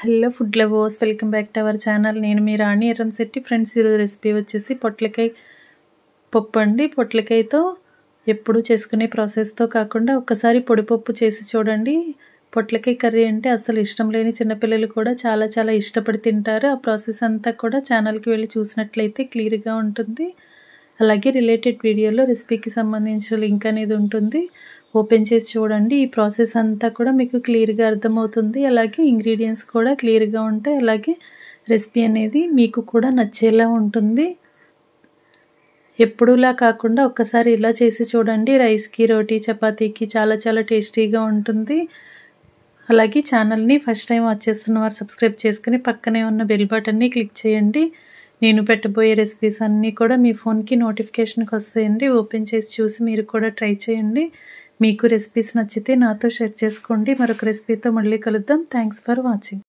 Hello food lovers, welcome back to our channel. నేను మీ రాణి Erramsetti. Friends, ఈరోజు recipe వచ్చేసి పొట్లకాయ పప్పు అండి. పొట్లకాయతో ఎప్పుడు చేసుకునే ప్రాసెస్తో కాకుండా ఒక్కసారి పొడిపప్పు చేసి చూడండి. పొట్లకాయ కర్రీ అంటే అసలు ఇష్టం లేని చిన్నపిల్లలు కూడా చాలా చాలా ఇష్టపడి తింటారు. ఆ ప్రాసెస్ అంతా కూడా ఛానల్కి వెళ్ళి చూసినట్లయితే క్లియర్గా ఉంటుంది. అలాగే రిలేటెడ్ వీడియోలో రెసిపీకి సంబంధించిన లింక్ అనేది ఉంటుంది, ఓపెన్ చేసి చూడండి. ఈ ప్రాసెస్ అంతా కూడా మీకు క్లియర్గా అర్థమవుతుంది. అలాగే ఇంగ్రీడియంట్స్ కూడా క్లియర్గా ఉంటాయి. అలాగే రెసిపీ అనేది మీకు కూడా నచ్చేలా ఉంటుంది. ఎప్పుడులా కాకుండా ఒక్కసారి ఇలా చేసి చూడండి. రైస్కి, రోటీ, చపాతీకి చాలా చాలా టేస్టీగా ఉంటుంది. అలాగే ఛానల్ని ఫస్ట్ టైం వాచ్ చేస్తున్న వారు సబ్స్క్రైబ్ చేసుకుని పక్కనే ఉన్న బెల్ బటన్ని క్లిక్ చేయండి. నేను పెట్టబోయే రెసిపీస్ అన్నీ కూడా మీ ఫోన్కి నోటిఫికేషన్కి వస్తాయండి. ఓపెన్ చేసి చూసి మీరు కూడా ట్రై చేయండి. మీకు రెసిపీస్ నచ్చితే నాతో షేర్ చేసుకోండి. మరొక రెసిపీతో మళ్ళీ కలుద్దాం. Thanks for watching.